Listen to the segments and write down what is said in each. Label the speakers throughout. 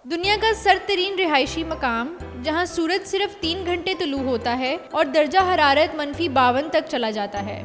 Speaker 1: दुनिया का सरतरीन रिहायशी मकाम जहां सूरज सिर्फ 3 घंटे तुलू होता है और दर्जा हरारत -52 तक चला जाता है।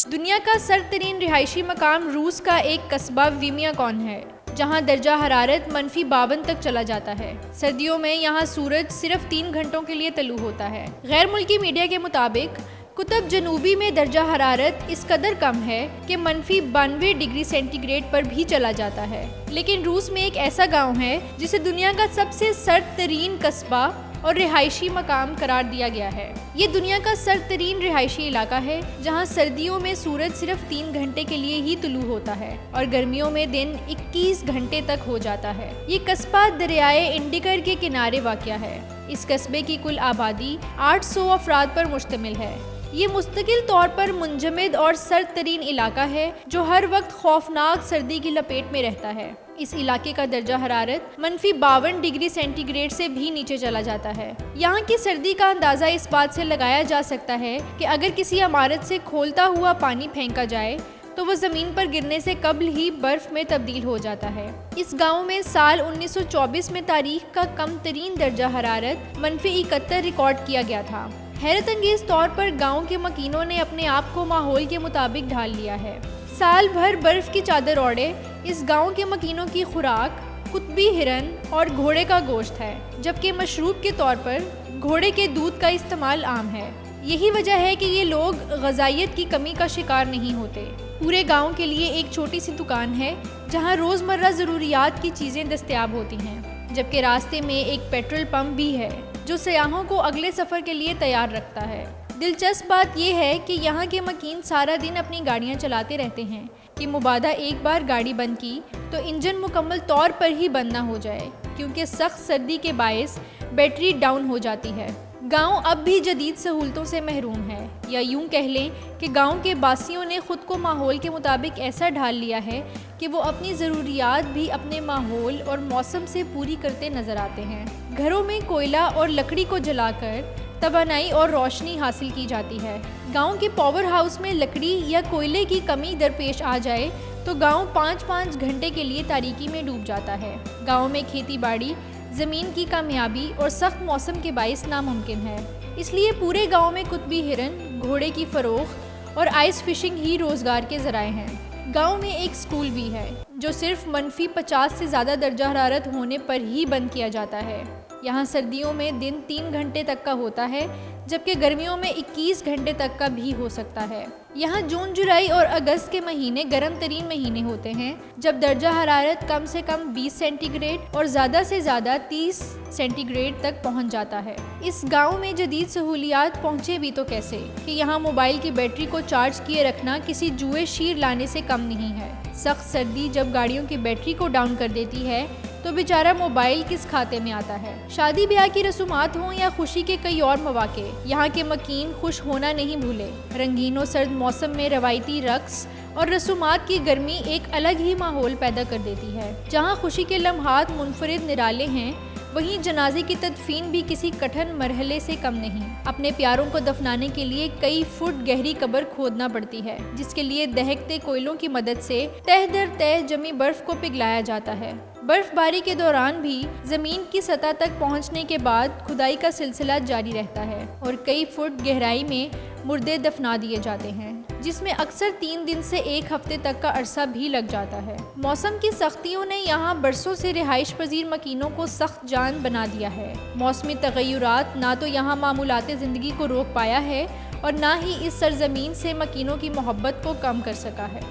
Speaker 1: दुनिया का सरतरीन रिहायशी मकाम रूस का एक कस्बा विमियाकॉन है, जहां दर्जा हरारत -52 तक चला जाता है। सर्दियों में यहां सूरज सिर्फ 3 घंटों के लिए तुलू होता है। गैर मुल्की मीडिया के मुताबिक कुतुब जनूबी में दर्जा हरारत इस कदर कम है कि -92 डिग्री सेंटीग्रेड पर भी चला जाता है। लेकिन रूस में एक ऐसा गांव है जिसे दुनिया का सबसे सर्द तरीन कस्बा और रिहायशी मकाम करार दिया गया है। ये दुनिया का सर्द तरीन रिहायशी इलाका है जहां सर्दियों में सूरज सिर्फ 3 घंटे के लिए ही तुलू होता है और गर्मियों में दिन 21 घंटे तक हो जाता है। ये कस्बा दरियाए इंडिकर के किनारे वाक़या है। इस कस्बे की कुल आबादी 800 अफराद पर मुश्तमिल है। ये मुस्तकिल तौर पर मुंजमद और सर्द तरीन इलाका है जो हर वक्त खौफनाक सर्दी की लपेट में रहता है। इस इलाके का दर्जा हरारत -52 डिग्री सेंटीग्रेड से भी नीचे चला जाता है। यहाँ की सर्दी का अंदाज़ा इस बात से लगाया जा सकता है कि अगर किसी इमारत से खोलता हुआ पानी फेंका जाए तो वो ज़मीन पर गिरने से कबल ही बर्फ़ में तब्दील हो जाता है। इस गांव में साल 1924 में तारीख का कम तरीन दर्जा हरारत -71 रिकॉर्ड किया गया था। हैरत अंगेज तौर पर गांव के मकीनों ने अपने आप को माहौल के मुताबिक ढाल लिया है। साल भर बर्फ़ की चादर ओढ़े इस गांव के मकीनों की खुराक कुतबी हिरन और घोड़े का गोश्त है, जबकि मशरूब के तौर पर घोड़े के दूध का इस्तेमाल आम है। यही वजह है कि ये लोग ग़िज़ाइयत की कमी का शिकार नहीं होते। पूरे गांव के लिए एक छोटी सी दुकान है जहां रोज़मर्रा ज़रूरियात की चीज़ें दस्तयाब होती हैं, जबकि रास्ते में एक पेट्रोल पंप भी है जो सयाहों को अगले सफ़र के लिए तैयार रखता है। दिलचस्प बात यह है कि यहाँ के मकीन सारा दिन अपनी गाड़ियाँ चलाते रहते हैं कि मुबादा एक बार गाड़ी बंद की तो इंजन मुकम्मल तौर पर ही बंद ना हो जाए, क्योंकि सख्त सर्दी के बायस बैटरी डाउन हो जाती है। गांव अब भी जदीद सहूलतों से महरूम है, या यूं कह लें कि गांव के बासियों ने ख़ुद को माहौल के मुताबिक ऐसा ढाल लिया है कि वो अपनी ज़रूरियात भी अपने माहौल और मौसम से पूरी करते नज़र आते हैं। घरों में कोयला और लकड़ी को जलाकर तवानाई और रोशनी हासिल की जाती है। गांव के पावर हाउस में लकड़ी या कोयले की कमी दरपेश आ जाए तो गांव 5-5 घंटे के लिए तारीकी में डूब जाता है। गांव में खेती बाड़ी, ज़मीन की कामयाबी और सख्त मौसम के बाइस नामुमकिन है। इसलिए पूरे गांव में कुतबी हिरन, घोड़े की फ़रोख्त और आइस फिशिंग ही रोज़गार के ज़राए हैं। गांव में एक स्कूल भी है जो सिर्फ -50 से ज़्यादा दर्जा हरारत होने पर ही बंद किया जाता है। यहाँ सर्दियों में दिन 3 घंटे तक का होता है, जबकि गर्मियों में 21 घंटे तक का भी हो सकता है। यहाँ जून, जुलाई और अगस्त के महीने गर्म तरीन महीने होते हैं, जब दर्जा हरारत कम से कम 20 सेंटीग्रेड और ज़्यादा से ज़्यादा 30 सेंटीग्रेड तक पहुँच जाता है। इस गांव में जदीद सहूलियात पहुँचे भी तो कैसे कि यहाँ मोबाइल की बैटरी को चार्ज किए रखना किसी जुए शीर लाने से कम नहीं है। सख्त सर्दी जब गाड़ियों की बैटरी को डाउन कर देती है तो बेचारा मोबाइल किस खाते में आता है। शादी ब्याह की रसूमात हों या खुशी के कई और मौके, यहाँ के मकीन खुश होना नहीं भूले। रंगीन और सर्द मौसम में रवायती रक्स और रसूमात की गर्मी एक अलग ही माहौल पैदा कर देती है। जहाँ खुशी के लम्हात मुनफरिद निराले हैं, वहीं जनाजे की तदफीन भी किसी कठिन मरहले से कम नहीं। अपने प्यारों को दफनाने के लिए कई फुट गहरी कब्र खोदना पड़ती है, जिसके लिए दहकते कोयलों की मदद से तह दर तह जमी बर्फ को पिघलाया जाता है। बर्फबारी के दौरान भी जमीन की सतह तक पहुंचने के बाद खुदाई का सिलसिला जारी रहता है और कई फुट गहराई में मुर्दे दफना दिए जाते हैं, जिसमें अक्सर 3 दिन से 1 हफ्ते तक का अरसा भी लग जाता है। मौसम की सख्तियों ने यहाँ बरसों से रिहाइश पजीर मकीनों को सख्त जान बना दिया है। मौसमी तगय्युरात ना तो यहाँ मामूलात ज़िंदगी को रोक पाया है और ना ही इस सरजमीन से मकीनों की मोहब्बत को कम कर सका है।